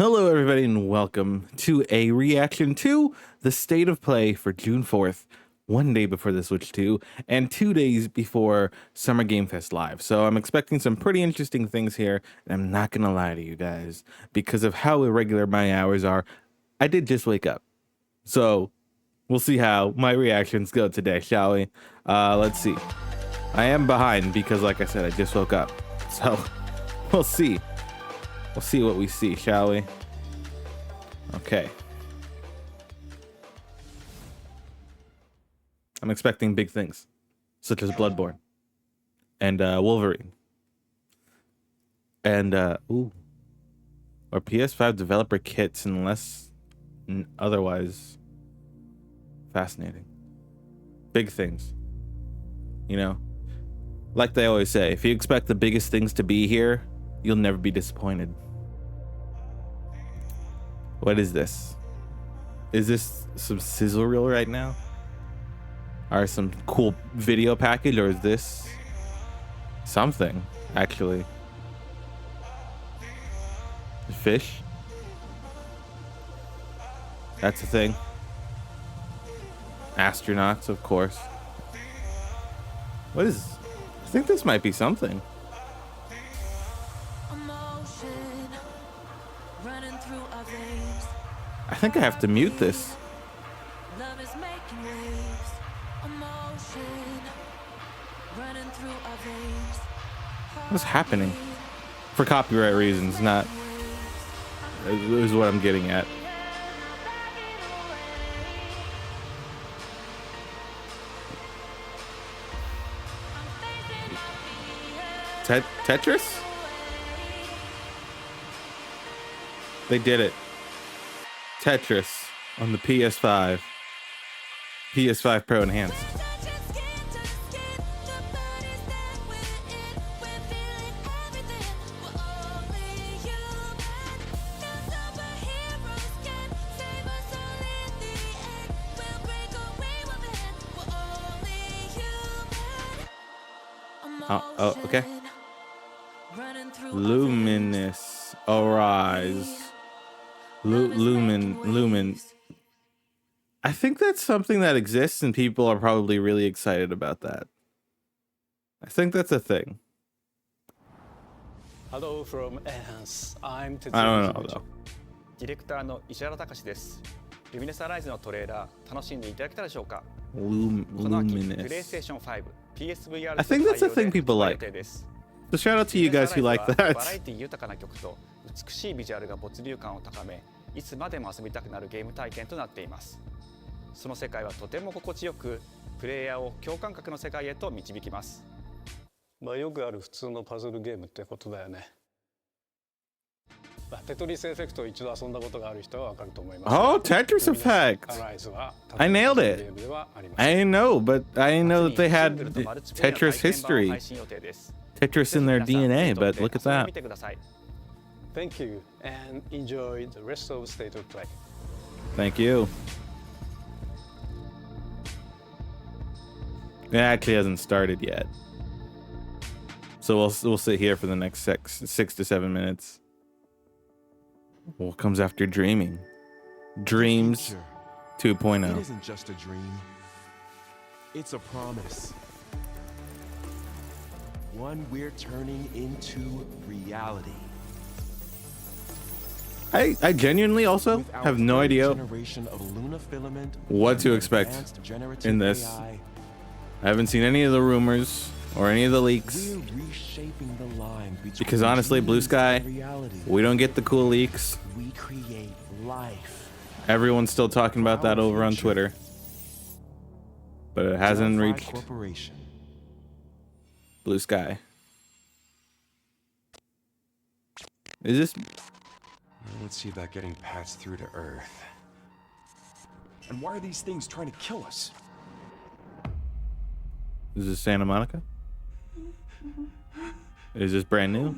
Hello, everybody, and welcome to a reaction to the State of Play for June 4th, one day before the Switch 2, and 2 days before Summer Game Fest Live. So I'm expecting some pretty interesting things here, and I'm not going to lie to you guys, because of how irregular my hours are, I did just wake up. So we'll see how my reactions go today, shall we? Let's see. I am behind because, like I said, I just woke up. So we'll see. We'll see what we see, shall we? Okay. I'm expecting big things, such as Bloodborne and Wolverine, and or PS5 developer kits, unless otherwise. Fascinating. Big things. You know, like they always say, if you expect the biggest things to be here, you'll never be disappointed. What is this? Is this some sizzle reel right now? Or some cool video package? Or is this something, actually? Fish? That's a thing. Astronauts, of course. What is... I think this might be something. I think I have to mute this. What's happening? For copyright reasons, not... is what I'm getting at. Tetris? They did it. Tetris on the PS5. PS5 Pro Enhanced. Oh, okay. Luminous. Arise. Lumen. I think that's something that exists, and people are probably really excited about that. I think that's a thing. Hello from Enhance. I'm I don't know though. ディレクターの石原隆です。ルミネスアライズのトレーラー楽しんでいただけたでしょうか。この秋、PlayStation 5、PSVR I think that's a thing people like. So shout out to you guys who like that. バラエティ豊かな曲と美しいビジュアルが没入感を高め、いつまでも遊びたくなるゲーム体験となっています。その世界はとても心地よく、プレイヤーを共感覚の世界へと導きます。まあよくある普通のパズルゲームってことだよね。テトリスエフェクトを一度遊んだことがある人はわかると思います。Oh, Tetris Effect! I nailed it. I didn't know, but I didn't know that they had Tetris history. Tetris in their DNA, but look at that. Thank you and enjoy the rest of State of Play. Thank you. It actually hasn't started yet. So we'll sit here for the next 6 to 7 minutes. What comes after dreaming? Dreams 2.0. It isn't just a dream. It's a promise. One we're turning into reality. I genuinely also have no idea what to expect in this. I haven't seen any of the rumors or any of the leaks. Because honestly, Blue Sky, we don't get the cool leaks. We create life. Everyone's still talking about that over on Twitter. But it hasn't reached Blue Sky. Is this... Let's see about getting passed through to Earth. And why are these things trying to kill us? Is this Santa Monica? Is this brand new?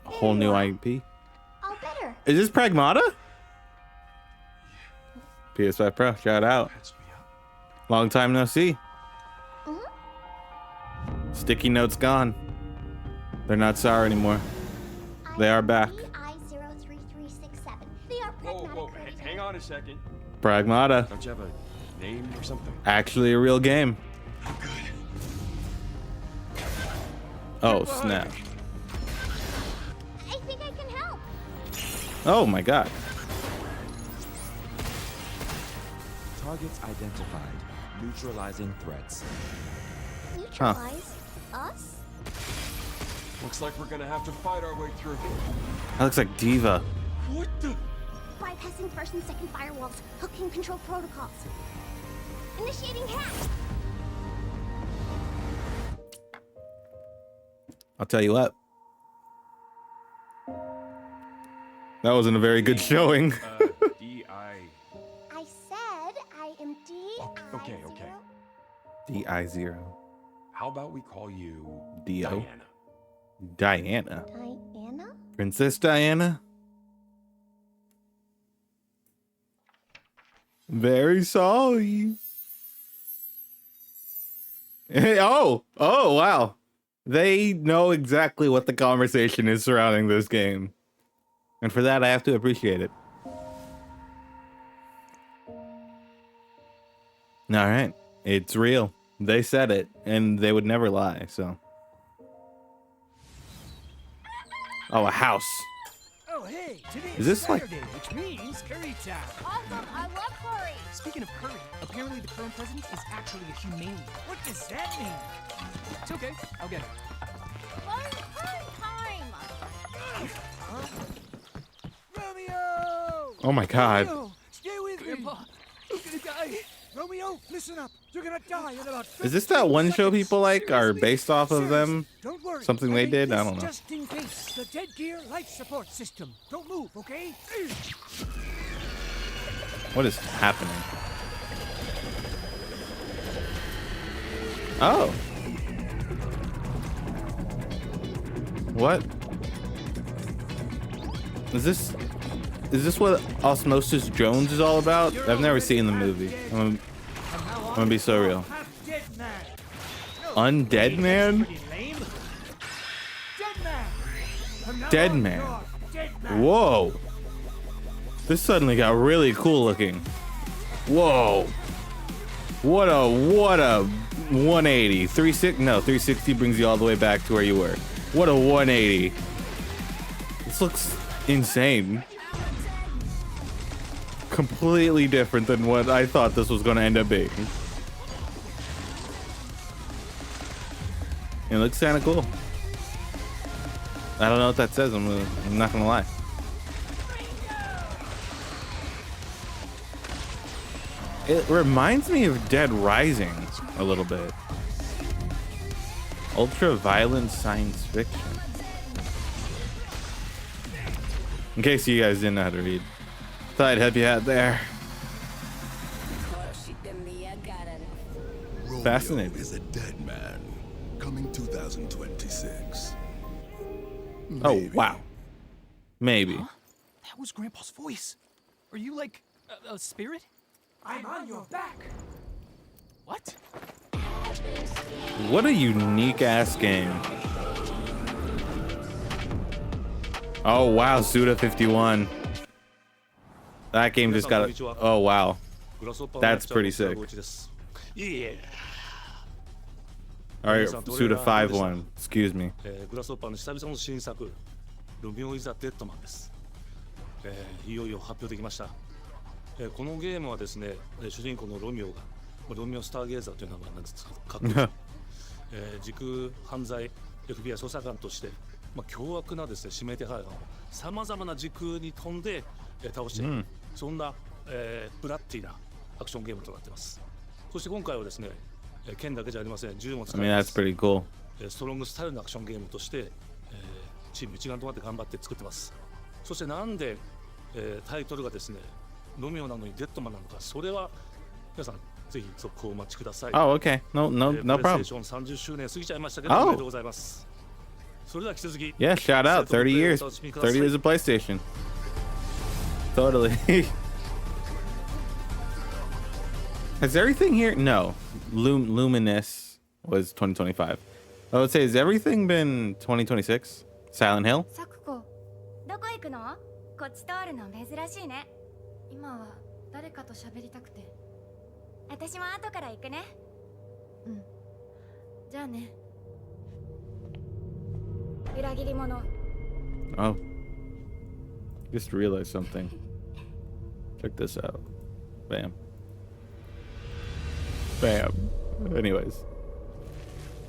A whole new IP? All better. Is this Pragmata? PS5 Pro, shout out. Long time no see. Sticky notes gone. They're not sour anymore. They are back. They are Whoa, pragmatic. whoa, hang on a second. Pragmata. Don't you have a name or something? Actually a real game. Oh, snap. I think I can help. Oh my god. Targets identified. Neutralizing threats. Neutralize us? Looks like we're gonna have to fight our way through. That looks like Diva. What the? Bypassing first and second firewalls, hooking control protocols. Initiating hack. I'll tell you what. That wasn't a very good showing. D.I. I said I am D. Okay, okay. DI0. How about we call you Dio. Diana? Diana. Diana? Princess Diana? Very sorry. Oh, wow. They know exactly what the conversation is surrounding this game. And for that, I have to appreciate it. All right. It's real. They said it, and they would never lie, so. Oh, a house. Oh, hey, today Is this like- Saturday, which means curry time. Awesome, I love curry. Speaking of curry, apparently the current president is actually a humane. What does that mean? It's okay, I'll get it. Fun curry time. Romeo! Oh my god. Romeo, stay with Grandpa, me. You're gonna die. Romeo, listen up. You're gonna die in about 15 Is this that one show seconds. people like are based off of them? Don't worry. Something I they made did? I this don't know. Just in case. The dead gear life support system. Don't move, okay? What is happening? Oh. What? Is this what Osmosis Jones is all about? I've never seen the movie. I'm gonna be so real. Dead man. Undead Man? Pretty lame. Dead man. From now Dead on, man. you're dead man. Whoa. This suddenly got really cool looking. Whoa. What a 180. 360 brings you all the way back to where you were. What a 180. This looks insane. Completely different than what I thought this was going to end up being. It looks kind of cool. I don't know what that says. I'm not going to lie. It reminds me of Dead Rising a little bit. Ultra violent science fiction. In case you guys didn't know how to read. Thought I'd help you out there. Fascinating. Romeo is a dead man. Coming 2026. Oh, Maybe. wow. Maybe. That was Grandpa's voice. Are you like a spirit? I'm on your back. What? What a unique ass game. Oh, wow. Suda 51. That game just got a... Oh, wow. That's pretty sick. All right, Suda 51. Excuse me. グラスホッパーの久々の新作「ルミオ・イザ・デッドマン」です、いよいよ発表できました、このゲームはですね、主人公のロミオがロミオ・スターゲーザーという名前なんですかっこいいです、時空犯罪 FBI 捜査官として、凶悪なですね指名手配犯をさまざまな時空に飛んで、倒していく、そんな、ブラッディなアクションゲームとなっています。そして今回はですね、剣だけじゃありません、銃も使 I い mean, ま that's す。 pretty cool. ストロングスタイルのアクションゲームとして、チーム一丸となって頑張って作ってます。そしてなんで、タイトルがですね、ロミオなのにデッドマンなのか、それは皆さんぜひ続行をお待ちください。 Oh, okay. No プレイステ problem. ーション30周年過ぎちゃいましたけど、 Oh. おめでとうございます。それでは引き続き、 Yeah, shout out. 30 years. 30 years of PlayStation. Totally. Has everything here? No. Lumines was 2025. I would say, has everything been 2026? Silent Hill? サクコ、どこ行くの？こっち通るの珍しいね。今は誰かと喋りたくて。私も後から行くね。うん。じゃあね。裏切り者。Oh. Just realized something. Check this out. Bam. Bam. Anyways.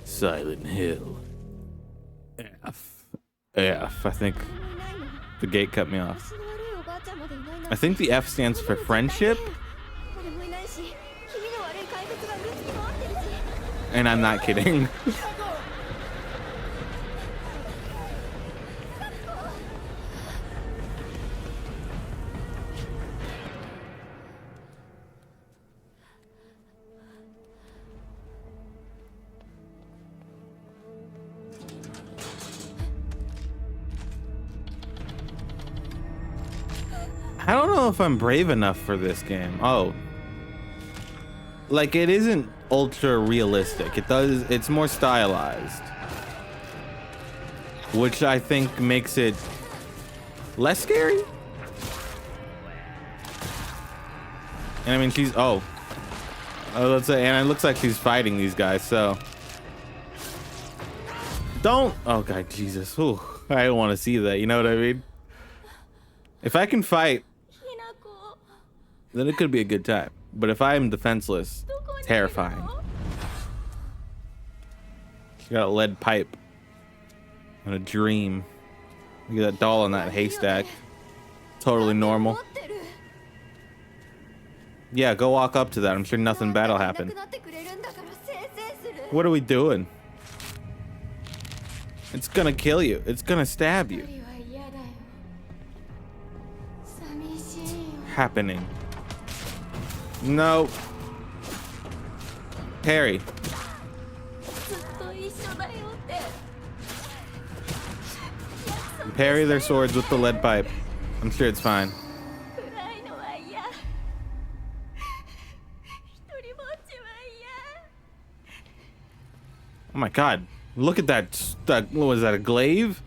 Silent Hill. F. F. I think the gate cut me off. I think the F stands for friendship. And I'm not kidding. I don't know if I'm brave enough for this game. Oh. Like, it isn't ultra realistic. It's more stylized. Which I think makes it less scary? And I mean, she's, let's say, and it looks like she's fighting these guys, so. Don't, oh God, Jesus. Ooh, I don't want to see that, you know what I mean? If I can fight, then it could be a good time. But if I am defenseless, terrifying. She got a lead pipe and a dream. Look at that doll in that haystack. Totally normal. Yeah, go walk up to that. I'm sure nothing bad will happen. What are we doing? It's gonna kill you. It's gonna stab you. Happening. No. Harry. Parry their swords with the lead pipe. I'm sure it's fine. Oh my God. Look at that. What was that, a glaive?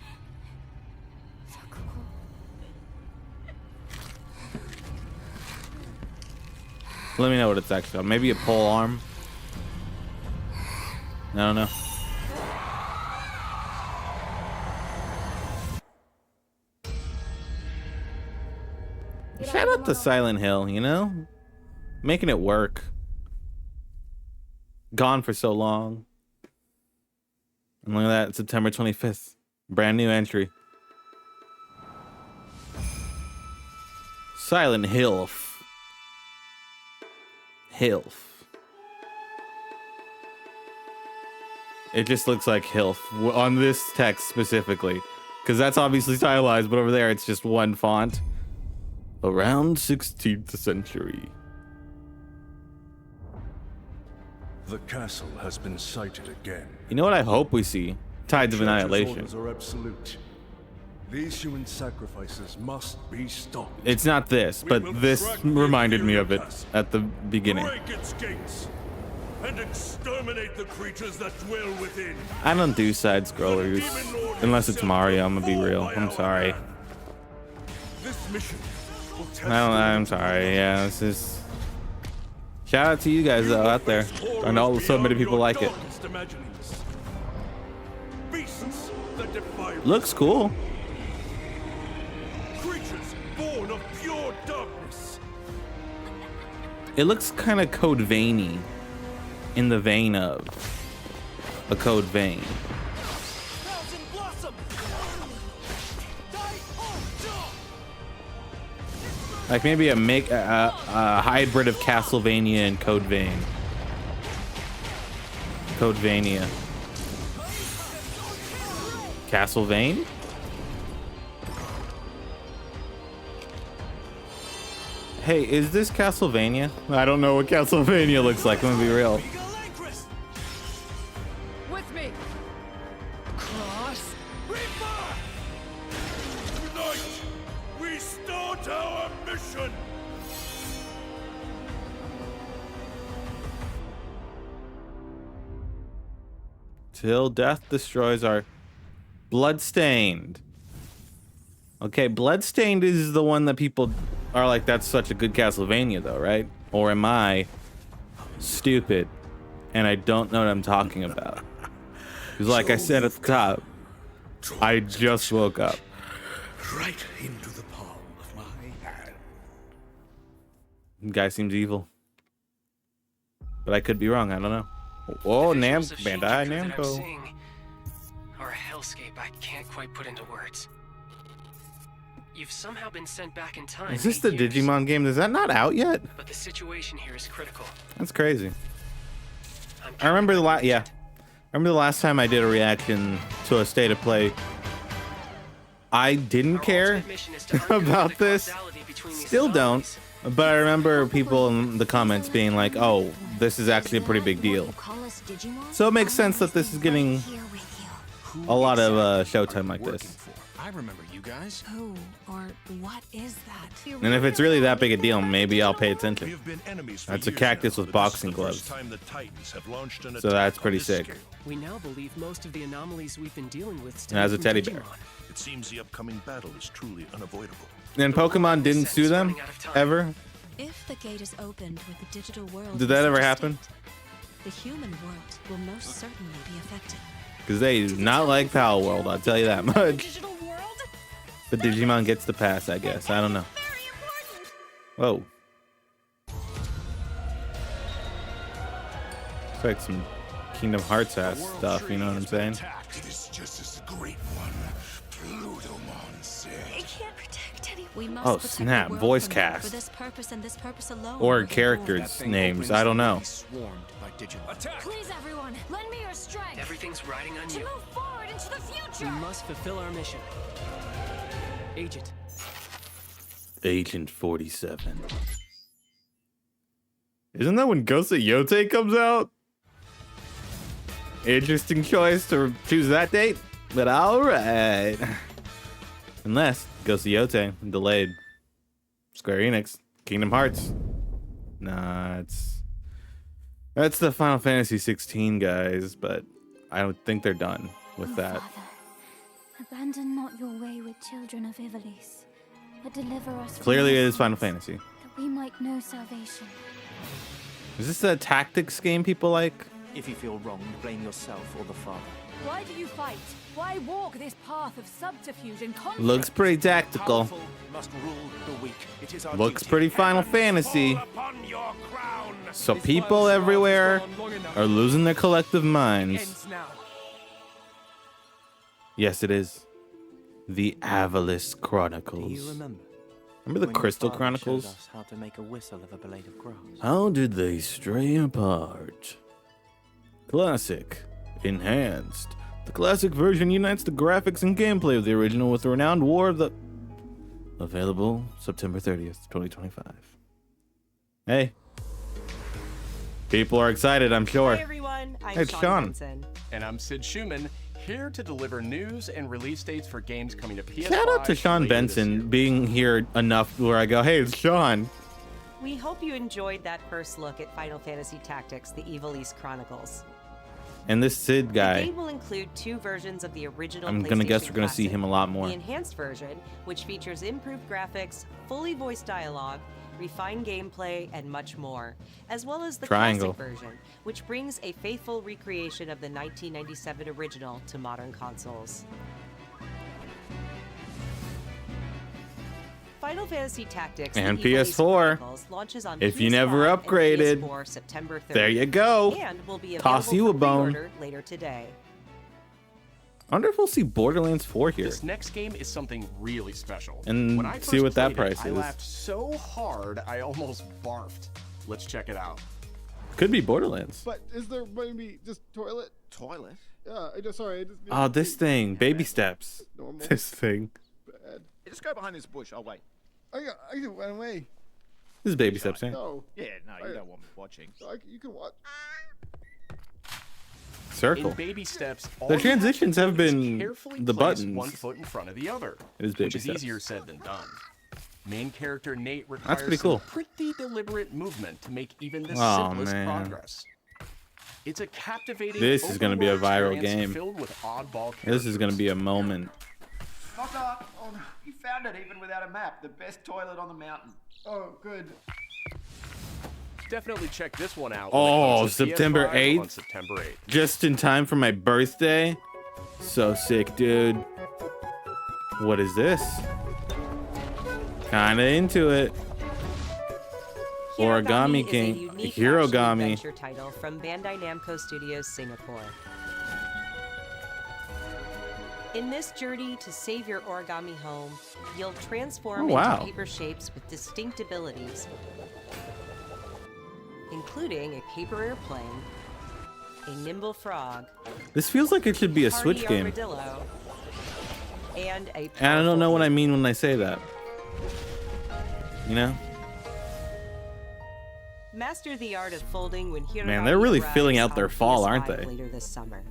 Let me know what it's actually on. Maybe a pole arm. I don't know. Shout out to Silent Hill, you know? Making it work. Gone for so long. And look at that, September 25th. Brand new entry. Silent Hill. Hilf. It just looks like Hilf on this text specifically, because that's obviously stylized, but over there it's just one font. Around 16th century. The castle has been sighted again. You know what I hope we see? Tides of Annihilation. Orders are absolute. These human sacrifices must be stopped. It's not this, but this reminded me of it at the beginning. Break its gates and exterminate the creatures that dwell within. I don't do side scrollers unless it's Mario. I'm gonna be real. I'm sorry. This mission will test I'm sorry. Yeah, this is. Shout out to you guys though out there. I know so many people like it. Beasts that defy Looks cool. creatures born of pure darkness. It looks kind of Code Veiny, in the vein of a Code Vein. Like maybe a hybrid of Castlevania and Code Vein. Code Vania. Castlevania? Hey, is this Castlevania? I don't know what Castlevania looks like, I'm gonna be real. With me. Cross. Tonight, we start our mission. Till death destroys our Bloodstained. Okay, Bloodstained is the one that people are like, that's such a good Castlevania, though, right? Or am I stupid and I don't know what I'm talking about? Because, like I said at the top, I just woke up. Right into the palm of my hand. Guy seems evil, but I could be wrong. I don't know. Oh, Bandai Namco. Or a hellscape I can't quite put into words. You've somehow been sent back in time. Is this the Digimon game? Is that not out yet? But the situation here is critical. That's crazy. I remember the last time I did a reaction to a State of Play. I didn't care about this. Still don't. But I remember people in the comments being like, "Oh, this is actually a pretty big deal." So it makes sense that this is getting a lot of showtime like this. I remember you guys. Who or what is that? And if it's really that big a deal, maybe I'll pay attention. That's a cactus with boxing gloves. So that's pretty sick. We now believe most of the anomalies we've been dealing with And has a teddy bear. It seems the upcoming battle is truly unavoidable. And Pokemon didn't sue them ever? If the gate is opened with the digital world, Did that ever happen? the human world will most certainly be affected. Because they do not like Power World, I'll tell you that much. But Digimon gets the pass, I guess. I don't know. Whoa. It's like some Kingdom Hearts ass stuff, you know what I'm saying? It is just as the great one, Plutomon said. It can't protect anyone. We must Oh, protect the snap. world Voice from cast. For this purpose and this purpose alone. Or we're here. characters' names, I don't know. Swarmed by Digimon. Please, everyone, lend me your strength Everything's riding on to you. move forward into the We future. must fulfill our mission. Agent, Agent 47. Isn't that when Ghost of Yotei comes out? Interesting choice to choose that date, but alright. Unless Ghost of Yotei delayed. Square Enix, Kingdom Hearts. Nah, that's the Final Fantasy 16 guys, but I don't think they're done with that. Father, abandon not your way with children of Ivalice, but deliver us. from Clearly it our is Final sins, Fantasy. that we might know salvation. Is this a tactics game people like? If you feel wrong, blame yourself or the father. Why do you fight? Why walk this path of subterfuge and conflict? Looks pretty tactical. Powerful must rule the weak. It is our Looks duty. pretty Final Fantasy. Upon your crown. So people everywhere are losing their collective minds. Ends now. Yes, it is. The Avalis Do Chronicles. you remember? Remember the when your Crystal father Chronicles? showed us how to make a whistle of a blade of grass. How did they stray apart? Classic. Enhanced. The classic version unites the graphics and gameplay of the original with the renowned War of the... Available September 30th, 2025. Hey. People are excited, I'm sure. Hey everyone, I'm Hey, Sean Sean. Benson. And I'm Sid Schumann, here to deliver news and release dates for games coming to PS5. Shout out to Sean later this year. Benson being here enough where I go, hey, it's Sean. We hope you enjoyed that first look at Final Fantasy Tactics: The Ivalice Chronicles. And this Sid The guy, game will include 2 versions of the original I'm gonna guess PlayStation we're gonna see Classic. him a lot more. The enhanced version, which features improved graphics, fully voiced dialogue, refined gameplay, and much more, as well as the Triangle. classic version, which brings a faithful recreation of the 1997 original to modern consoles. Final Fantasy Tactics: And The Ivalice PS4. Chronicles launches on If you PS5 never and upgraded, PS4 September 30th, there you go. and will be Toss available you a for bone. pre-order later today. I wonder if we'll see Borderlands 4 here. This next game is something really special. And when I see first what that played it, price I is. laughed so hard I almost barfed. Let's check it out. Could be Borderlands. But is there maybe just toilet? Toilet? Yeah, I just sorry. I just Oh, this thing. Baby steps. Normal. This thing. Bad. Hey, just go behind this bush. I'll wait. I can run away. This is baby steps, right? No. Yeah, no, you don't want me watching. You can watch. Circle. In baby steps, all The you have to transitions do have is been carefully the place buttons. one foot in front of the other, It is baby which is steps. easier said than done. Main character Nate requires That's pretty cool. some pretty deliberate movement to make even the Oh, simplest man. progress. It's a captivating. This is gonna be a open-world viral experience game. Filled with oddball This is going to be a moment. Knock knock. Oh no, you found it even without a map. The best toilet on the mountain. Oh, good. Definitely check this one out. Oh, September PS5 on 8th. September 8th. Just in time for my birthday. So sick, dude. What is this? Kinda into it. Origami is a King. unique Hirogami. action-adventure title from Bandai Namco Studios Singapore. In this journey to save your origami home, you'll transform Oh, wow. into paper shapes with distinct abilities, including a paper airplane, a nimble frog, This feels like it should be a hardy Switch game. armadillo, and a And I don't know what I mean when I say that. You know? Master the art of folding when Hirogami Man, they're really arrives filling out their on fall, aren't PS5 they? Later this summer.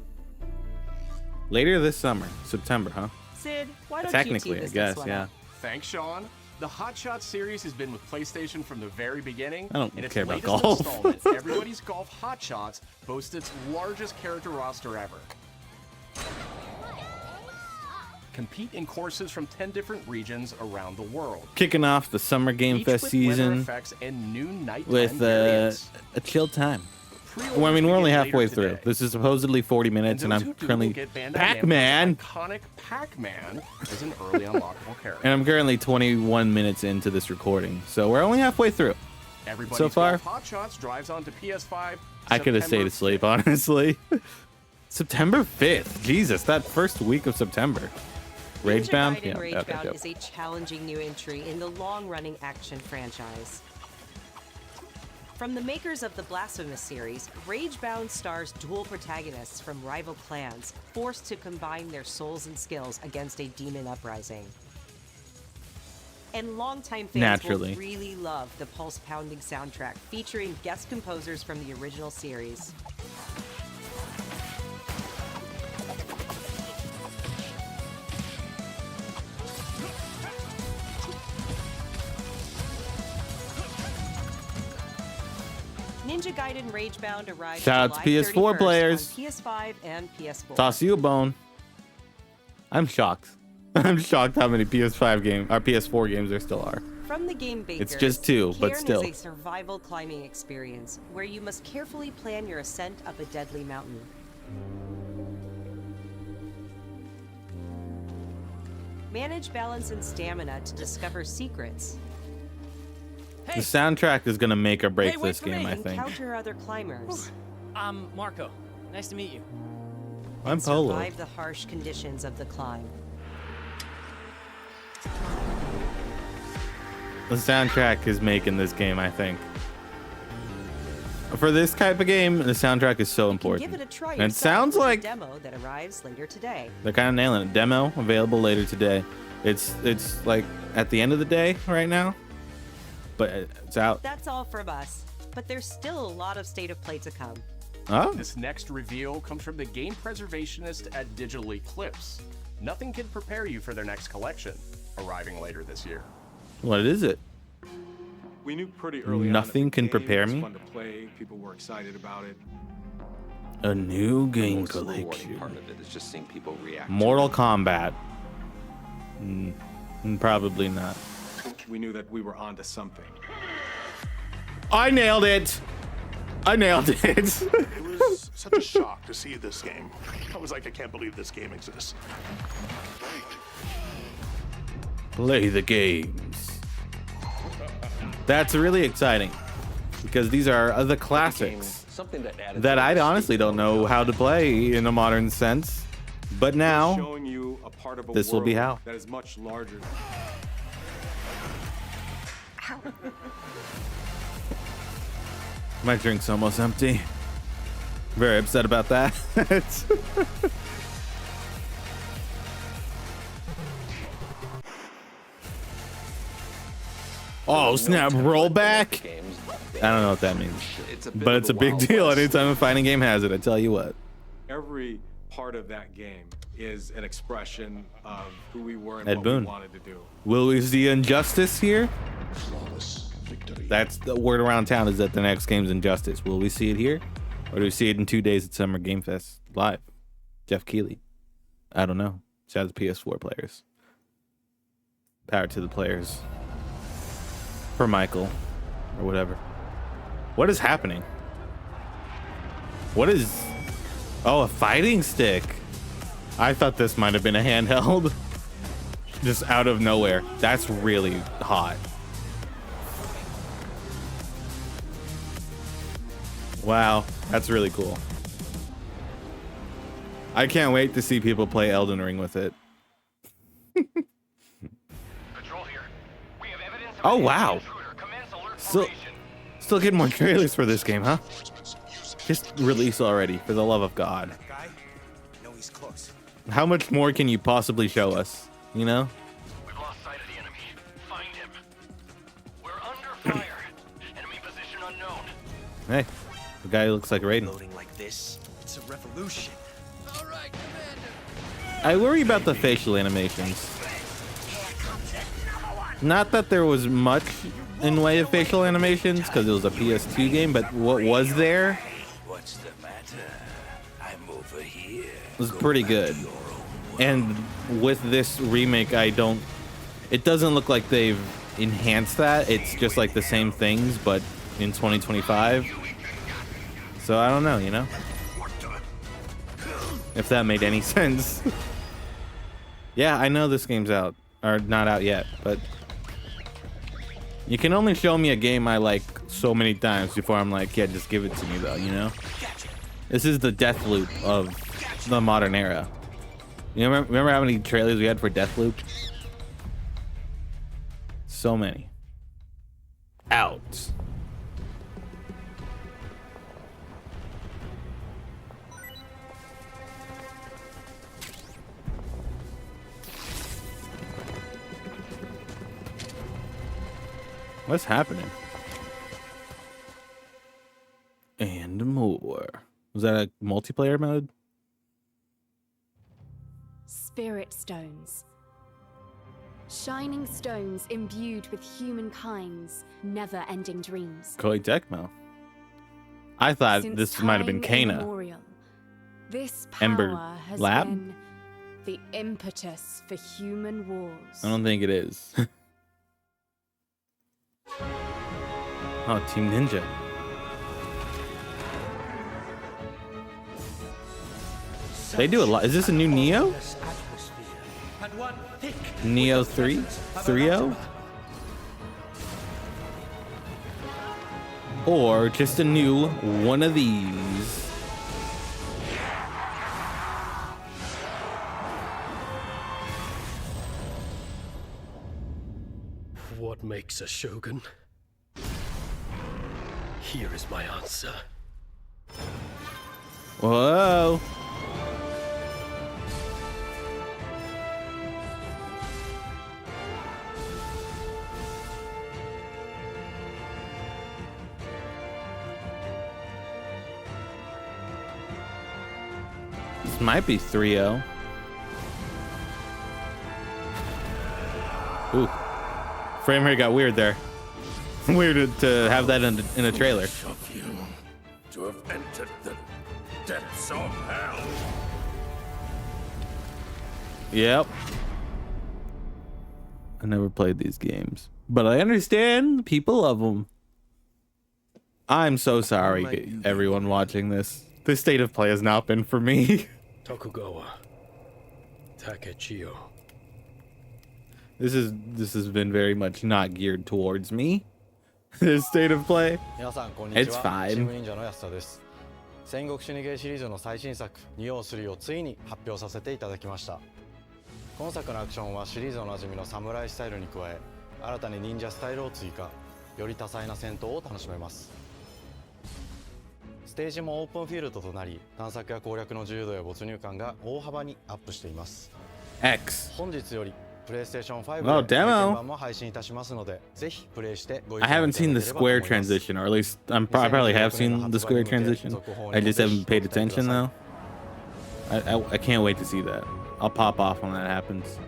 Later this summer. September, huh? Sid, why don't Technically, you tee I this guess, one yeah. up? Thanks, Sean. The Hotshots series has been with PlayStation from the very beginning. I don't and its care about latest golf. installment, Everybody's Golf Hotshots, boasts its largest character roster ever. Compete in courses from 10 different regions around the world. Kicking off the Summer Game Each Fest with weather season effects and new nighttime with variants. a chill time. Pre-orders Well, I mean, we're only begin halfway later through. today. This is supposedly 40 minutes, and those I'm who do currently will get Bandai Pac-Man, Namco's iconic Pac-Man as an early unlockable character. and I'm currently 21 minutes into this recording, so we're only halfway through. Everybody's So far, Golf Hotshots drives onto PS5. I could have stayed asleep, honestly. September 5th. Jesus, that first week of September. Ragebound? Gaiden Yeah, Ragebound okay. is a challenging new entry in the long-running action franchise. From the makers of the Blasphemous series, Ragebound stars dual protagonists from rival clans, forced to combine their souls and skills against a demon uprising. And longtime fans Naturally. will really love the pulse-pounding soundtrack featuring guest composers from the original series. Ninja Gaiden Ragebound arrived Shout out to July PS4 31st players. on PS5 and PS4. Toss you a bone. I'm shocked. I'm shocked how many PS5 games or PS4 games there still are. From the game bakers, It's just two, but Cairn still. is a survival climbing experience where you must carefully plan your ascent up a deadly mountain. Manage balance and stamina to discover secrets. The soundtrack is gonna make or break Hey, wait this for game, me. I think. Encounter other climbers. I'm Marco. Nice to meet you. I'm and Polo. survive the harsh conditions of the climb. The soundtrack is making this game, I think. For this type of game, the soundtrack is so important. Give it a try And it yourself sounds with a like demo that arrives later today. they're kind of nailing it. Demo available later today. It's like at the end of the day right now, but it's out. That's all from us, but there's still a lot of State of Play to come. Oh. This next reveal comes from the game preservationist at Digital Eclipse. Nothing can prepare you for their next collection, arriving later this year. What is it? We knew pretty early Nothing on. can prepare It was me. fun to play. People were excited about it. A new game Most rewarding collection. part of it is just seeing people react. Mortal Kombat. Probably not. We knew that we were onto something. I nailed it. I nailed it. It was such a shock to see this game. I was like, I can't believe this game exists. Play the games. That's really exciting because these are the classics Something that added that I honestly don't know how to play in a modern sense. But now, Showing you a part of a this will be world how. that is much larger. My drink's almost empty. Very upset about that. Oh, snap, rollback? I don't know what that means. But it's a big deal anytime a fighting game has it, I tell you what. Every part of that game is an expression of who we were and Ed what Boon. we wanted to do. Will we see Injustice here? That's the word around town, is that the next game's Injustice. Will we see it here? Or do we see it in 2 days at Summer Game Fest live? Jeff Keighley. I don't know. Shout out to PS4 players. Power to the players. For Michael. Or whatever. What is happening? What is... Oh, a fighting stick. I thought this might have been a handheld. Just out of nowhere. That's really hot. Wow, that's really cool. I can't wait to see people play Elden Ring with it. Oh wow. Still getting more trailers for this game, huh? Just release already, for the love of God. How much more can you possibly show us? You know? We've lost sight of the enemy. Find him. We're under fire. Enemy position unknown. Hey, the guy looks like Raiden. Loading like this, it's a revolution. All right, Commander. I worry about the facial animations. Not that there was much in way of facial animations, because it was a PS2 game, but what was there What's the matter? I'm over here. was pretty good. And with this remake, it doesn't look like they've enhanced that. It's just like the same things, but in 2025. So I don't know, you know? If that made any sense. Yeah, I know this game's out. Or not out yet, but you can only show me a game I like so many times before I'm like, yeah, just give it to me though, you know? This is the death loop of the modern era. You remember how many trailers we had for Deathloop? So many. Out. What's happening? And more. Was that a multiplayer mode? Spirit stones. Shining stones imbued with humankind's never-ending dreams. Koei Tecmo. I thought Since this might have been time Kana. immemorial, this Ember power has Lab? been the impetus for human wars. I don't think it is. Oh, Team Ninja. They do a lot. Is this a new Neo? Neo 3? 3.0? Or just a new one of these? What makes a shogun? Here is my answer. Whoa. This might be 3.0. Ooh. Frame rate got weird there. Weird to have that in a trailer. Of you to have entered the depths of hell. Yep. I never played these games, but I understand people love them. I'm so sorry, everyone watching this. This state of play has not been for me. Tokugawa Takechiyo. This has been very much not geared towards me. This state of play. It's fine. 戦国シニゲーシリーズの最新作「ニオー3」をついに発表させていただきました。今作のアクションはシリーズおなじみのサムライスタイルに加え、新たに忍者スタイルを追加、より多彩な戦闘を楽しめます。ステージもオープンフィールドとなり、探索や攻略の自由度や没入感が大幅にアップしています。 X. 本日よりプレイステーション5 Well, で demo. 体験版も配信いたしますので、ぜひプレイしてご意見 I をい haven't ただけ seen れ the ばと思い square ます。 transition, or at least I probably have seen the square transition. I just haven't paid attention though. I can't wait to see that. I'll pop off when that happens.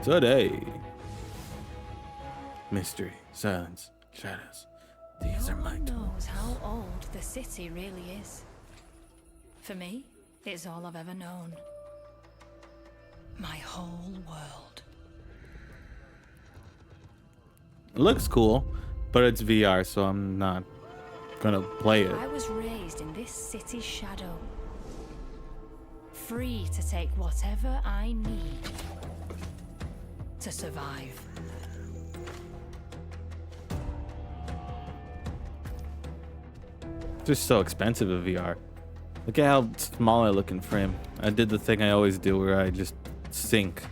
Today. Mystery, silence, shadows. These are my No one knows how old the city really is. For me, it's all I've ever known. My whole world. It looks cool, but it's VR, so I'm not gonna play it. I was raised in this city's shadow. Free to take whatever I need to survive. It's just so expensive in VR. Look at how small I look in frame. I did the thing I always do where I just sink.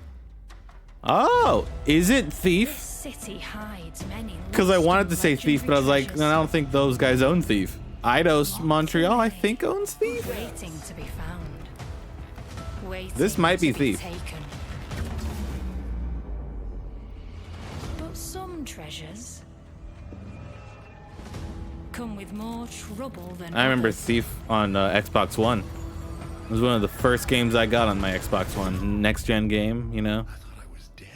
Oh, is it Thief? City hides many. Because I wanted to say Thief, but I was like, no, I don't think those guys own Thief. Eidos Montreal, I think, owns Thief. Waiting to be found. Waiting This might be to Thief. taken. But some treasures come with more trouble than I remember others. Thief on Xbox One. It was one of the first games I got on my Xbox One. Next gen game, you know? I thought I was dead.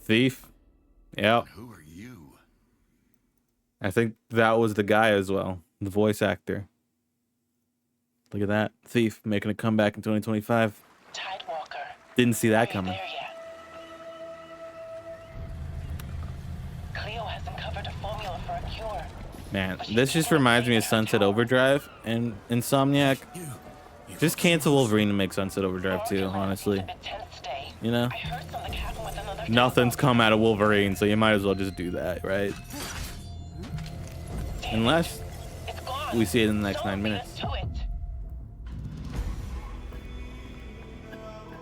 Thief. Yep. Who are you? I think that was the guy as well. The voice actor. Look at that. Thief making a comeback in 2025. Didn't see that coming. Cleo has uncovered a formula for a cure. Man, this just reminds me of Sunset Overdrive and Insomniac. Just cancel Wolverine and make Sunset Overdrive too, honestly. You know? Nothing's come out of Wolverine, so you might as well just do that, right? Unless we see it in the next 9 minutes.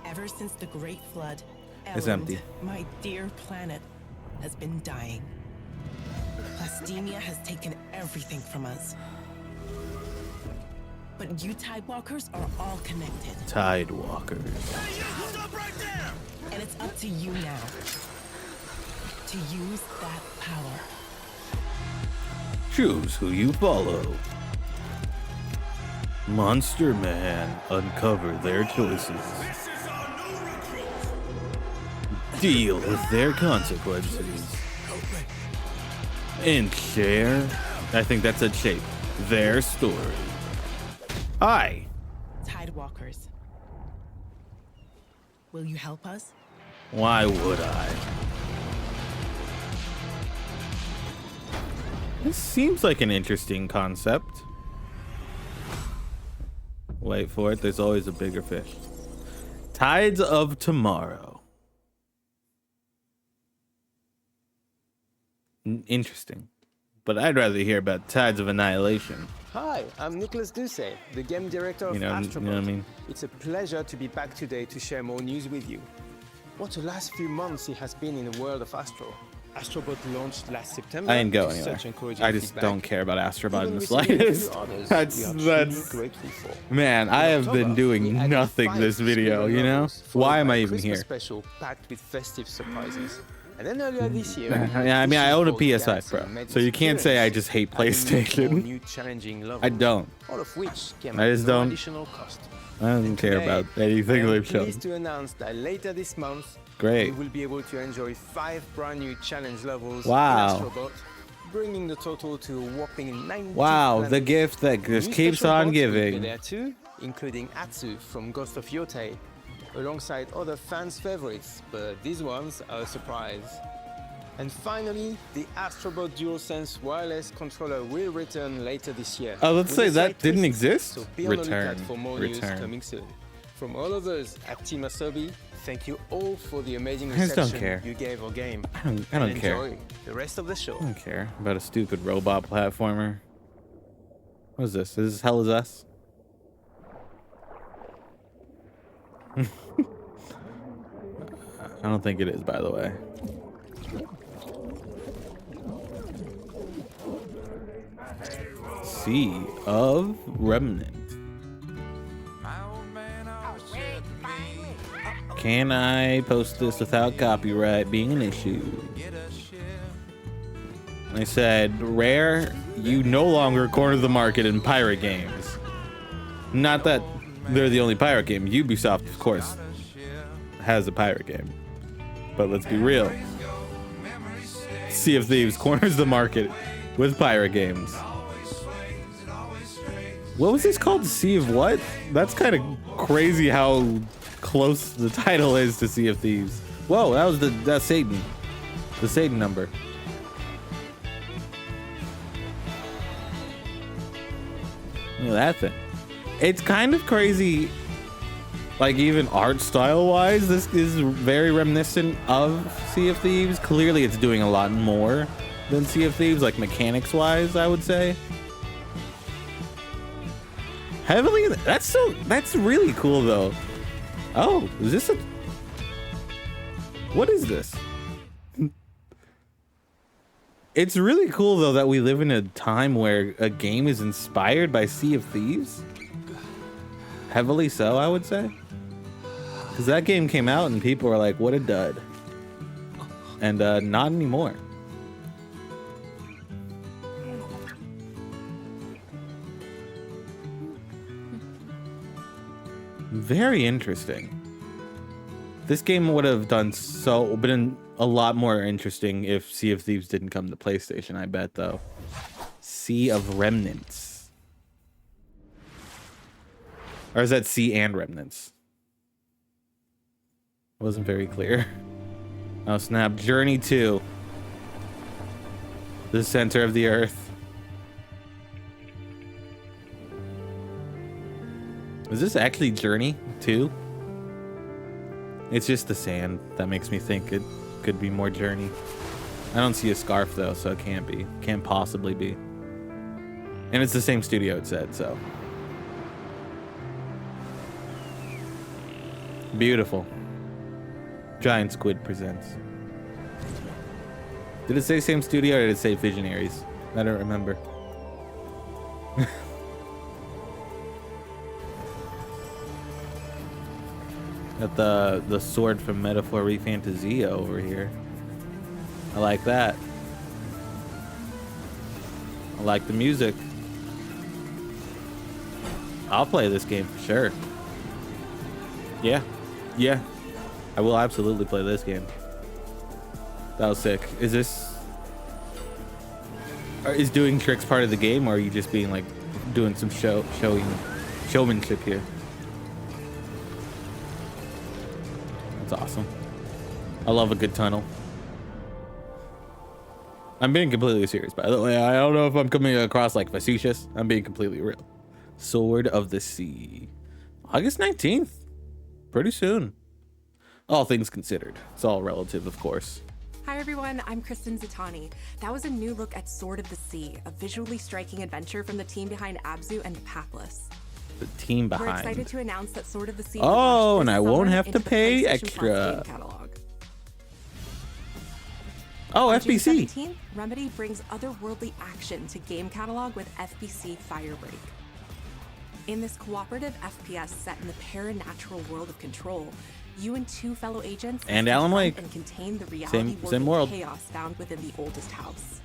Ever since the Great Flood, It's empty. my dear planet, has been dying. Plastemia has taken everything from us. But you Tidewalkers are all connected. Tidewalkers. And it's up to you now to use that power. Choose who you follow. Monster Man, uncover their choices. Deal with their consequences. And share, I think that's a shape, their story. Hi. Tidewalkers. Will you help us? Why would I? This seems like an interesting concept. Wait for it, there's always a bigger fish. Tides of Tomorrow. Interesting. But I'd rather hear about Tides of Annihilation. Hi, I'm Nicholas Doucet, the game director of ABrownSpot. You know what I mean? It's a pleasure to be back today to share more news with you. What a last few months it has been in the world of Astro. Astrobot launched last September. I didn't go with anywhere. such encouraging I just feedback. don't care about Astrobot in Even the receiving a few slightest. honors That's we are truly grateful for. man, I In have been October, doing we added nothing 5 this video, smaller you know? levels, followed Why am by I a even Christmas here? special packed with festive surprises. And then earlier this year, Yeah, I mean, I own a PS5 Galaxy Pro, made so its you can't say I just hate appearance, adding more PlayStation. new challenging levels, I don't. all of which came I at just no don't. additional cost. I don't care Today, about anything I am they've shown. pleased to announce that later this month, Great. you will be able to enjoy 5 brand new challenge levels Wow. in Astrobot, bringing the total to a whopping 90 Wow, the planets. gift that just New keeps special on bots will be giving. there too, including Atsu from Ghost of Yotei, alongside other fans' favorites, but these ones are a surprise. And finally, the Astrobot DualSense wireless controller will return later this year. Oh, let's with say a that slight didn't twist, exist? So be on the Return. lookout for more news Return. coming soon. From all of us at Team Asobi, thank you all for the amazing I just don't reception care. you gave our game. I don't and care. enjoy the rest of the show. I don't care about a stupid robot platformer. What is this? Is this Hell Is Us? I don't think it is, by the way. Sea of Remnant. Can I post this without copyright being an issue? I said, Rare, you no longer corner the market in pirate games. Not that they're the only pirate game. Ubisoft, of course, has a pirate game. But let's be real. Sea of Thieves corners the market with pirate games. What was this called? Sea of what? That's kind of crazy how close the title is to Sea of Thieves. Whoa, that was that's Satan. The Satan number. Look at that thing. It's kind of crazy. Like, even art style wise, this is very reminiscent of Sea of Thieves. Clearly it's doing a lot more than Sea of Thieves, like mechanics wise, I would say. Heavily, that's really cool though. Oh, is this a, what is this? It's really cool though that we live in a time where a game is inspired by Sea of Thieves. Heavily so, I would say. Because that game came out and people were like, what a dud. And not anymore. Very interesting. This game would have been a lot more interesting if Sea of Thieves didn't come to PlayStation, I bet though. Sea of Remnants. Or is that Sea and Remnants? Wasn't very clear. Oh snap, Journey 2. The center of the earth. Is this actually Journey 2? It's just the sand that makes me think it could be more Journey. I don't see a scarf though, so it can't be. Can't possibly be. And it's the same studio, it said, so. Beautiful. Giant Squid presents. Did it say same studio or did it say Visionaries? I don't remember. Got the sword from Metaphor Refantasia over here. I like that. I like the music. I'll play this game for sure. Yeah. Yeah. I will absolutely play this game. That was sick. Is this... Is doing tricks part of the game, or are you just being like doing some showmanship here? That's awesome. I love a good tunnel. I'm being completely serious, by the way. I don't know if I'm coming across like facetious. I'm being completely real. Sword of the Sea. August 19th. Pretty soon. All things considered. It's all relative, of course. Hi everyone, I'm Kristen Zatani. That was a new look at Sword of the Sea, a visually striking adventure from the team behind Abzu and the Pathless. The team behind. We're excited to announce that Sword of the Sea. Oh, and I won't have to pay extra. Oh, On FBC. June 17th, Remedy brings otherworldly action to game catalog with FBC Firebreak. In this cooperative FPS set in the paranatural world of Control, you and two fellow agents and Alan Wake and contain the reality same world. Chaos found within the oldest house.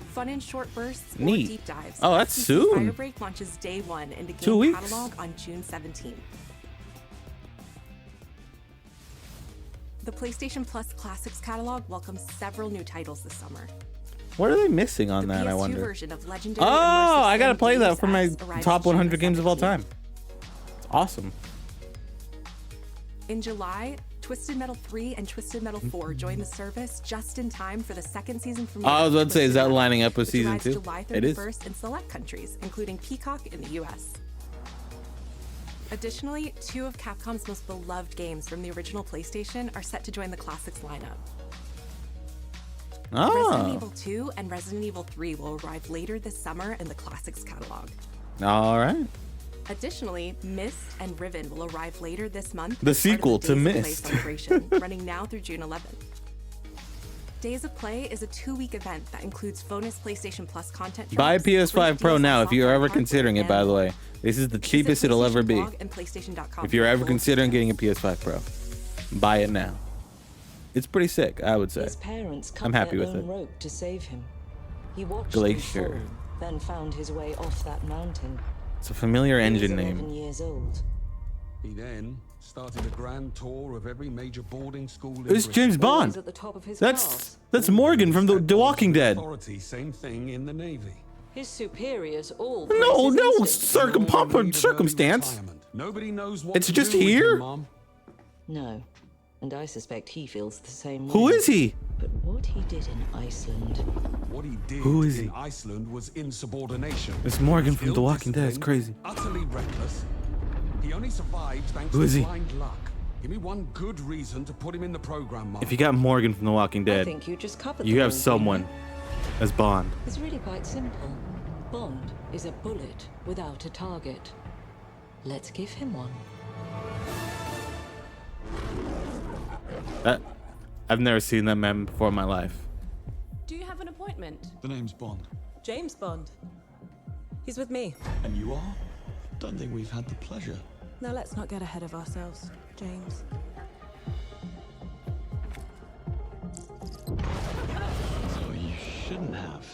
Fun in short bursts Neat. or deep dives. Oh, that's FBC soon. Firebreak launches day one into 2 game weeks. catalog on June 17th. The PlayStation Plus Classics catalog welcomes several new titles this summer. What are they missing on that, PS2 I wonder? version of Legendary Oh, Immersive I gotta Sim play that Games for my X arrives top June 100 games of all 17th. time. It's awesome. In July, Twisted Metal 3 and Twisted Metal 4 join the service just in time for the second season premiere. I was about to say, is that Twisted Metal, lining up with which season arrives 2? July It is. 31st in select countries, including Peacock in the US. Additionally, two of Capcom's most beloved games from the original PlayStation are set to join the Classics lineup. Resident Evil 2 and Resident Evil 3 will arrive later this summer in the Classics catalog. All right. Additionally, Myst and Riven will arrive later this month. The as part of sequel to Days of Play Myst. celebration, running now through June 11th. Days of Play is a 2-week event that includes bonus PlayStation Plus content. Buy drops, PS5 great Pro deals now on if you're software, ever hardware, considering it, and by the more. way. This is the cheapest it'll ever be. PlayStation Blog and PlayStation.com If you're for ever full considering getting a PS5 Pro, buy it now. It's pretty sick, I would say. His parents cut I'm happy their with own it. rope to save him. He watched Glacier. them fall, then found his way off that mountain. It's a familiar He was engine 11 name. years old. He then started a grand tour of every major boarding school in It's Britain. James Bond. That's Morgan from The Walking Dead. Authority, same thing in the Navy. His superiors all. No, no circumstance. Nobody knows what it's to just do with here. him, Mom. No, and I suspect he feels the same way. Who is he? But what he did in Iceland. What he did Who is he? in Iceland was insubordination. It's Morgan from The Walking Dead. It's crazy. Utterly reckless. He only survived thanks Who is to he? blind luck. Give me one good reason to put him in the program, Mom. If you got Morgan from The Walking Dead, I think you just covered you the have main someone thing. as Bond. It's really quite simple. Bond is a bullet without a target. Let's give him one. I've never seen that meme before in my life. Do you have an appointment? The name's Bond. James Bond. He's with me. And you are? Don't think we've had the pleasure. Now let's not get ahead of ourselves, James. So you shouldn't have.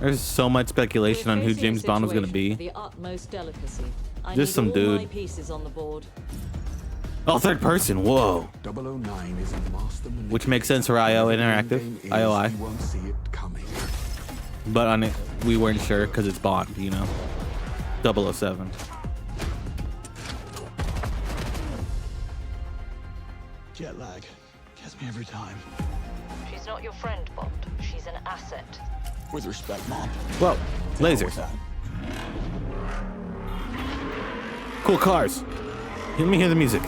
There's so much speculation on who Facing a James Bond was going to situation be. with the utmost delicacy. I Just need some all dude. my pieces on the board. Oh, third person. Whoa. 009 is a master manipulator. Which makes sense for IO Interactive, IOI. You won't see it coming. But on it, we weren't sure because it's Bond, you know. 007. Jet lag. Gets me every time. She's not your friend, Bond. She's an asset. With respect, Mom. Whoa, lasers. Cool cars. Let me hear the music.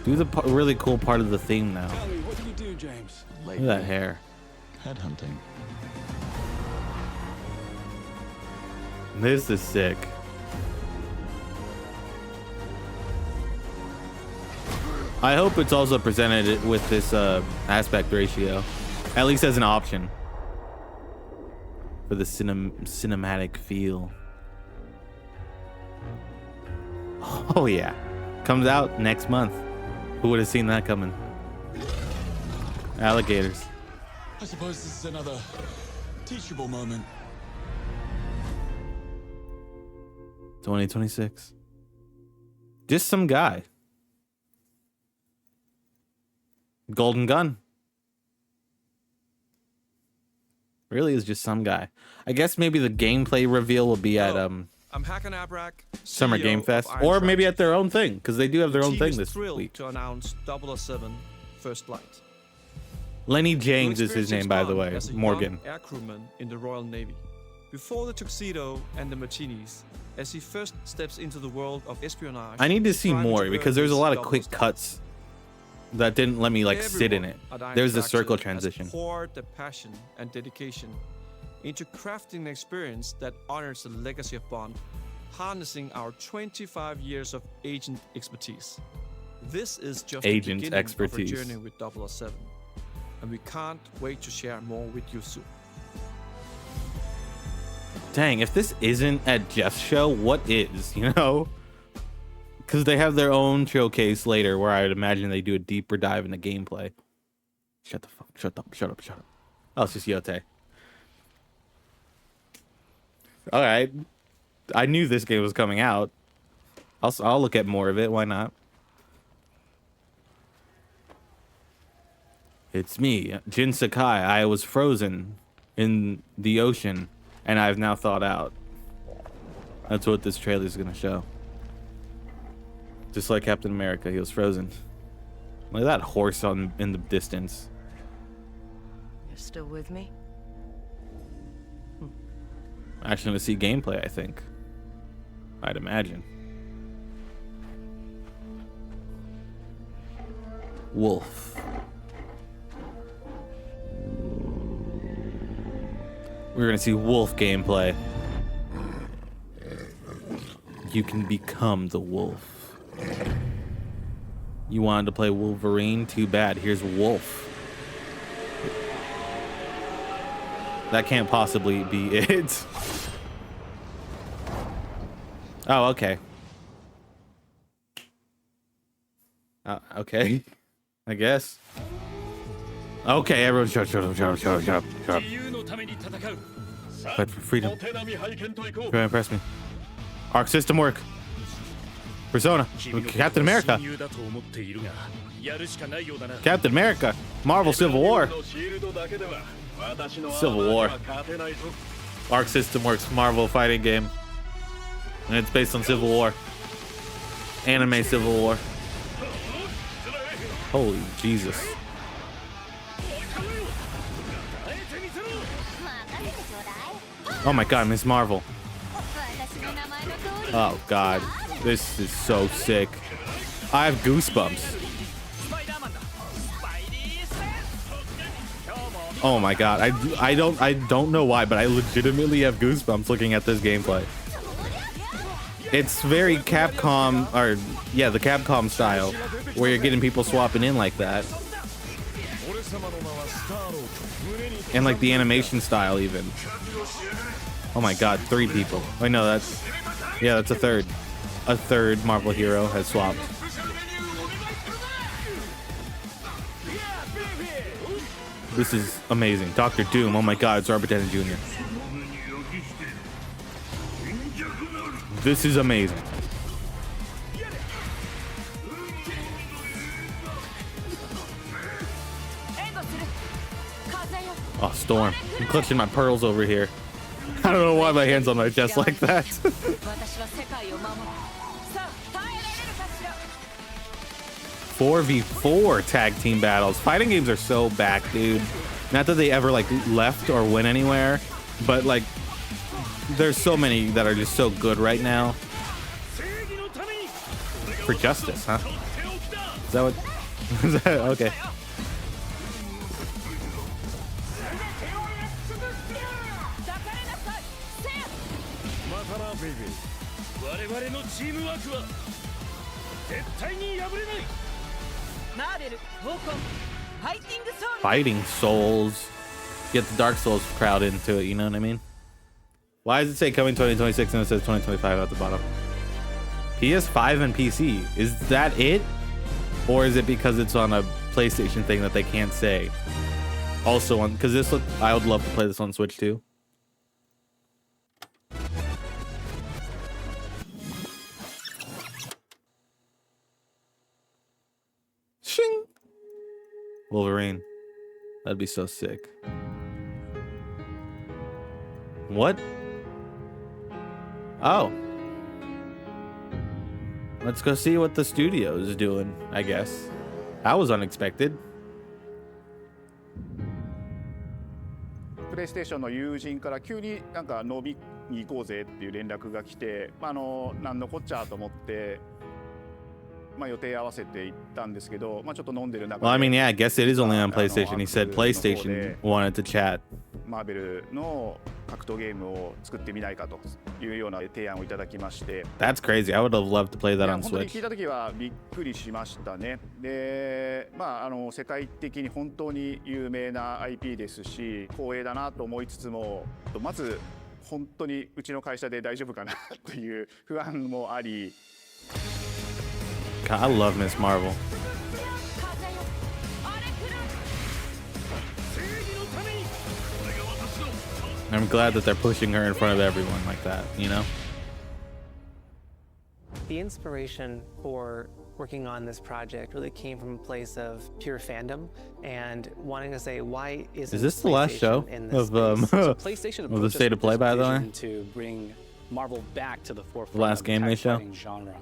Do the really cool part of the theme now. Tell me, what do you do, James? Look at that hair. Headhunting. This is sick. I hope it's also presented with this aspect ratio, at least as an option for the cinematic feel. Oh yeah, comes out next month. Who would have seen that coming? Alligators. I suppose this is another teachable moment. 2026. Just some guy. Golden gun. Really is just some guy. I guess maybe the gameplay reveal will be at I'm Hakan Abrak, Summer CEO Game of Fest, Iron or Tracks. maybe at their own thing, because they do have their The own team thing is this thrilled week. to announce 007 First Flight. Lenny James You'll is his experience name, by the Bond way. as a Morgan. young air crewman in the Royal Navy. Before the tuxedo and the martinis, as he first steps into the world of espionage. I need to see trying more to because earn there's a his lot of double quick star. cuts that didn't let me like sit in it. Everyone at Iron There's the Tracks circle has transition. poured their passion and dedication into crafting an experience that honors the legacy of Bond, harnessing our 25 years of agent expertise. This is just Agent the beginning expertise. of our journey with 007, and we can't wait to share more with you soon. Dang, if this isn't at Jeff's show, what is, you know? Because they have their own showcase later where I would imagine they do a deeper dive into gameplay. Shut the fuck, shut up, shut up, shut up. Oh, it's just Yotei. Alright. I knew this game was coming out. I'll look at more of it, why not? It's me, Jin Sakai. I was frozen in the ocean, and I've now thawed out. That's what this trailer is gonna show. Just like Captain America, he was frozen. Look at that horse in the distance. You're still with me? Actually gonna see gameplay, I think. I'd imagine. Wolf. We're gonna see wolf gameplay. You can become the wolf. You wanted to play Wolverine? Too bad. Here's Wolf. That can't possibly be it. Oh, okay. Okay. I guess. Okay, everyone shut up. Fight for freedom. Try to impress me. Arc system work. Persona. Captain America. Captain America. Marvel Civil War. Civil War. Arc system works. Marvel fighting game. And it's based on Civil War. Anime Civil War. Holy Jesus. Oh my god, Miss Marvel. Oh god. This is so sick. I have goosebumps. Oh my god. I don't know why, but I legitimately have goosebumps looking at this gameplay. It's very Capcom, or yeah, the Capcom style, where you're getting people swapping in like that. And like the animation style even. Oh my god, 3 people. I know that's, yeah, that's a third. A third Marvel hero has swapped. This is amazing. Dr. Doom, oh my god, it's Robert Downey Jr. This is amazing. Oh, Storm. I'm clutching my pearls over here. I don't know why my hand's on my chest like that. 4v4 tag team battles. Fighting games are so back, dude. Not that they ever like left or went anywhere, but like there's so many that are just so good right now. For justice, huh? Is that what? Is that, okay. Fighting Souls. Get the Dark Souls crowd into it, you know what I mean? Why does it say coming 2026 and it says 2025 at the bottom? PS5 and PC. Is that it? Or is it because it's on a PlayStation thing that they can't say? Also on, because this, I would love to play this on Switch too. Shing! Wolverine. That'd be so sick. What? Oh. Let's go see what the studio is doing, I guess. That was unexpected. プレイステーションの友人から急になんか飲みに行こうぜっていう連絡が来て、なんのこっちゃと思って、予定合わせて行ったんですけど、ちょっと飲んでる中で。Well, I mean, yeah, I guess it is only on PlayStation. He said PlayStation wanted to chat. マーベルの格闘ゲームを作ってみないかというような提案をいただきまして。That's crazy. I would have loved to play that on 本当に Switch. 聞いた時はびっくりしましたね。で、世界的に本当に有名な IP ですし、光栄だなと思いつつも、まず本当にうちの会社で大丈夫かなという不安もあり。God, I love Miss Marvel. I'm glad that they're pushing her in front of everyone like that, you know? The inspiration for working on this project really came from a place of pure fandom and wanting to say, why isn't Is this the last show of PlayStation of the State of Play, by the way? To bring Marvel back to the forefront The last of game the they show? fighting genre.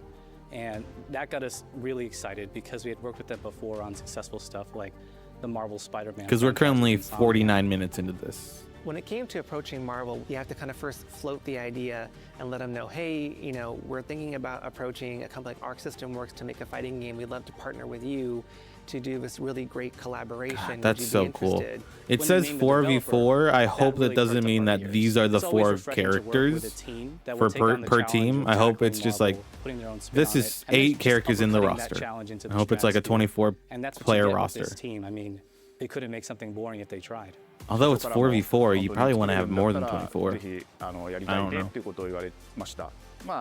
And that got us really excited because we had worked with them before on successful stuff like the Marvel Spider-Man. Because we're currently 49 minutes into this. When it came to approaching Marvel, you have to kind of first float the idea and let them know, hey, you know, we're thinking about approaching a company like Arc System Works to make a fighting game. We'd love to partner with you to do this really great collaboration. God, that's so cool. It says 4v4. I hope that doesn't mean that these are the 4 characters for per team. I hope it's just like, this is 8 characters in the roster. I hope it's like a 24 player roster. I mean, they couldn't make something boring if they tried. Although it's 4v4, you probably want to have more than 24. I don't know.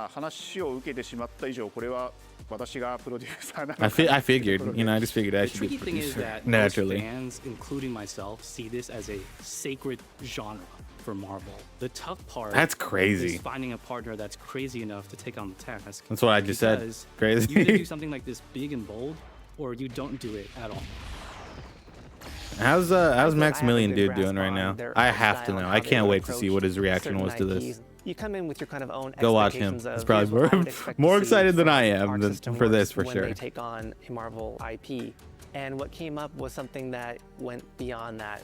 話を受けてしまった以上、これは私がプロデューサーなの I figured, you know, I just figured I The should be tricky thing is producer that naturally. most fans, including myself, see this as a sacred genre for Marvel. The tough part That's crazy. is finding a partner that's crazy enough to take on the task. That's what I just said. Because Crazy. You either do something like this big and bold, or you don't do it at all. How's Maximilian Dude doing right now? I have to know. I can't wait to see what his reaction was to this. You come in with your kind of own Go watch him. expectations It's of, probably here's what I would more, expect more to see excited than from I Arc am System for this Works for when sure. they take on a Marvel IP. And what came up was something that went beyond that.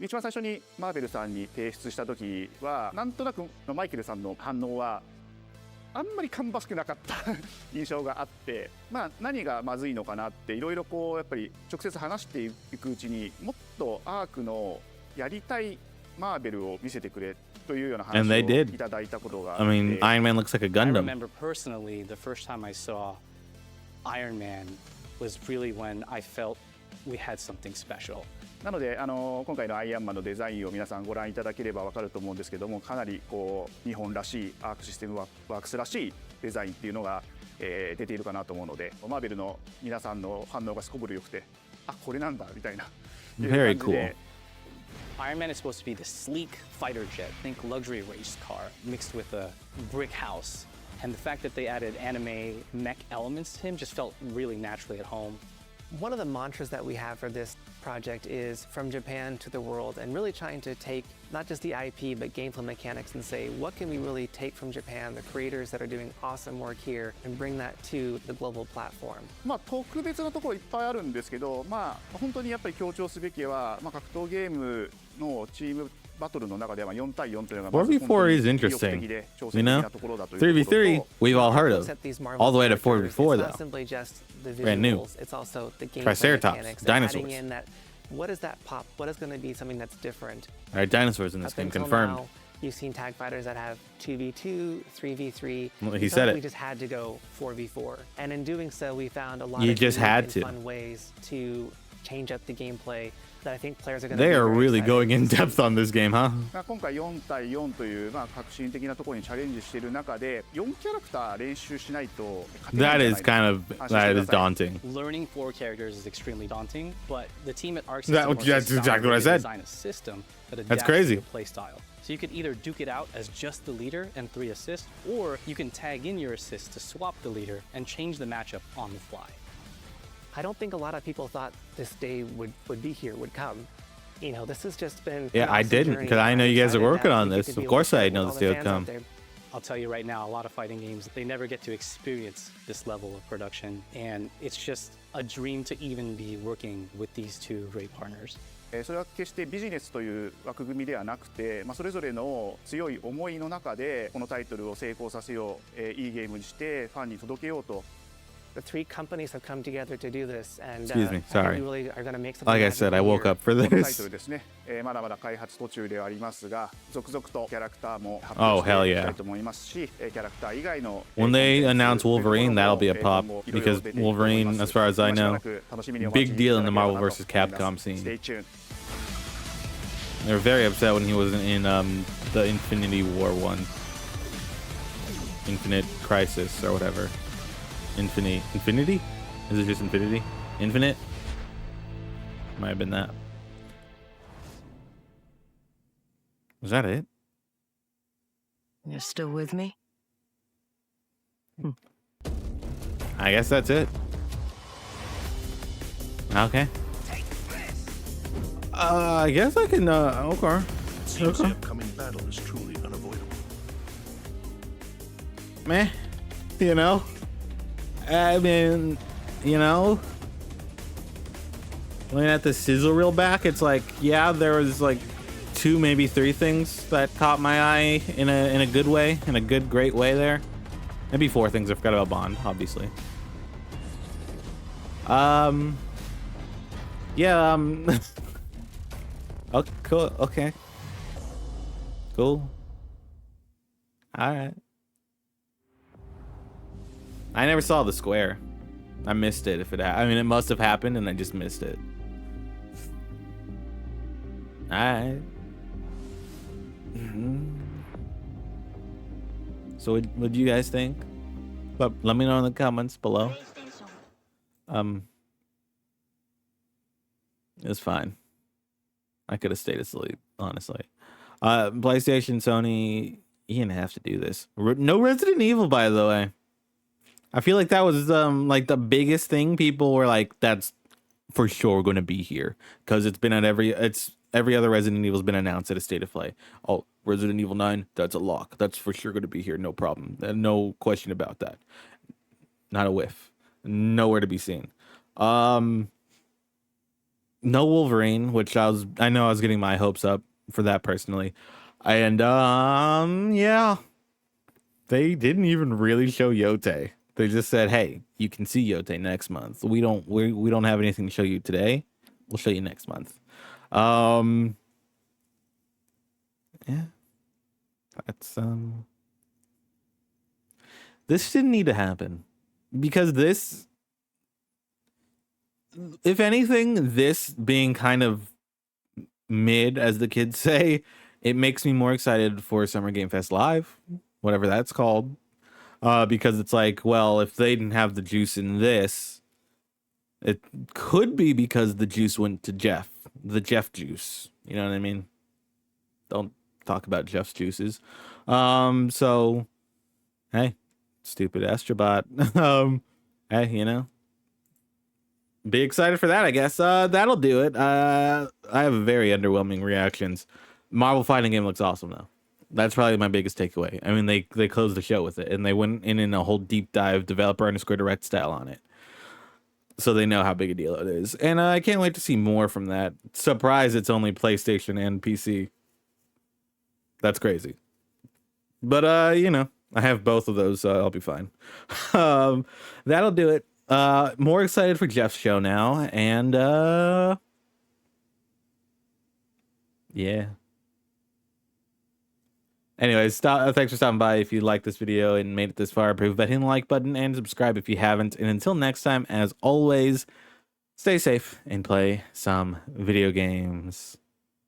一番最初にマーベルさんに提出した時はなんとなくマイケルさんの反応はあんまり芳しくなかった印象があって、まあ、何がまずいのかなっていろいろこうやっぱり直接話していくうちにもっとアークのやりたいマーベルを見せてくれというような話 And を they did. いただいたことがあって I mean, Iron Man looks like a I Gundam. remember personally the first time I saw Iron Man was really when I felt we had something special. なので今回のアイアンマンのデザインを皆さんご覧いただければ分かると思うんですけども、かなりこう日本らしいアークシステムワークスらしいデザインっていうのが、出ているかなと思うので、マーベルの皆さんの反応がすこぶるよくて、あ、これなんだみたいな。Very cool. Iron Man is supposed to be this sleek fighter jet, think luxury race car, mixed with a brick house. And the fact that they added anime mech elements to him just felt really naturally at home. One of the mantras that we have for this project is from Japan to the world, and really trying to take not just the IP but gameplay mechanics and say what can we really take from Japan, the creators that are doing awesome work here, and bring that to the global platform. まあ特別なところいっぱいあるんですけど、まあ本当にやっぱり強調すべきは、まあ格闘ゲームのチームバトルの中では4対4というのが 4v4 is interesting. You know, 3v3 we've all heard of. All the way to 4v4 It's though. not simply just the visuals, Brand new. It's also the gameplay Triceratops, mechanics. dinosaurs. Adding in that, what is that pop? What is going to be something that's different? All right, dinosaurs in this Up game until confirmed. Now, you've seen tag fighters that have 2v2, 3v3. Well, he We said felt it. We just had to go 4v4, and in doing so, we found a lot You of just unique had and to. fun ways to change up the gameplay that I think players are going to. They are really going in depth on this game, huh? 今回4対4というまあ革新的なところにチャレンジしている中で4キャラクター練習しないと勝てない That ん is じゃない kind of that is daunting. Learning 4 characters is extremely daunting, but the team at Arc That- System Works that's has found exactly a what I way to said. design a system that That's adapts crazy. to your playstyle. So you could either duke it out as just the leader and 3 assists, or you can tag in your assists to swap the leader and change the matchup on the fly. I don't think a lot of people thought this day would be here, would come. You know, this has just been. Yeah, an I awesome didn't journey, because I and know I'm you guys are excited working that on we get this. to Of be able course, to I share know with this all day the would fans out come. there. I'll tell you right now, a lot of fighting games, they never get to experience this level of production, and it's just a dream to even be working with these two great partners. それは決してビジネスという枠組みではなくて、まあ、それぞれの強い思いの中でこのタイトルを成功させよう、いいゲームにしてファンに届けようと。The 3 companies have come together to do this, and Excuse me, I think sorry. we really are going to make something. Like I said, I magical woke here. up for このタイト this. ルですね、まだまだ開発途中ではありますが、続々とキャラクターも発 Oh, 表 hell していき yeah. たいと思いますし、キャラクター以外の When they announce Wolverine, that'll be a pop because Wolverine, as far as I know, big deal in the Marvel vs. Capcom scene. Stay tuned. They were very upset when he wasn't in the Infinity War one, Infinite Crisis or whatever. Infinity? Is it just Infinity? Infinite? Might have been that. Was that it? You're still with me? I guess that's it. Okay. I guess I can, okay. Seems the upcoming battle is truly unavoidable. Meh. You know? I mean, you know? Looking at the sizzle reel back, it's like, yeah, there was like 2, maybe 3 things that caught my eye in a good way, in a good, great way there. Maybe 4 things. I forgot about Bond, obviously. Yeah, okay, cool. Okay. Cool. Alright. I never saw the square. I missed it if it I mean, it must have happened and I just missed it. Alright. So what do you guys think? But let me know in the comments below. It's fine. I could have stayed asleep, honestly. PlayStation, Sony, you didn't have to do this. No Resident Evil, by the way. I feel like that was like the biggest thing. People were like, that's for sure going to be here, because it's been at every other Resident Evil's been announced at a State of Play. Oh, Resident Evil 9, that's a lock. That's for sure going to be here. No problem. No question about that. Not a whiff. Nowhere to be seen. No Wolverine, which I know I was getting my hopes up for that personally. And yeah. They didn't even really show Yotei. They just said, "Hey, you can see Yotei next month. We don't have anything to show you today. We'll show you next month." Yeah. That's this didn't need to happen, because this, if anything, this being kind of mid, as the kids say, it makes me more excited for Summer Game Fest Live, whatever that's called. Because it's like, well, if they didn't have the juice in this, it could be because the juice went to Jeff, the Jeff juice. You know what I mean? Don't talk about Jeff's juices. So, hey, stupid Astrobot. Hey, you know, be excited for that, I guess. That'll do it. I have very underwhelming reactions. Marvel Fighting Game looks awesome, though. That's probably my biggest takeaway. I mean, they closed the show with it, and they went in a whole deep dive developer_direct style on it. So they know how big a deal it is. And I can't wait to see more from that. Surprise, it's only PlayStation and PC. That's crazy. But, you know, I have both of those, so I'll be fine. That'll do it. More excited for Jeff's show now. And, yeah. Anyways, thanks for stopping by. If you liked this video and made it this far, prove by hitting the like button and subscribe if you haven't. And until next time, as always, stay safe and play some video games.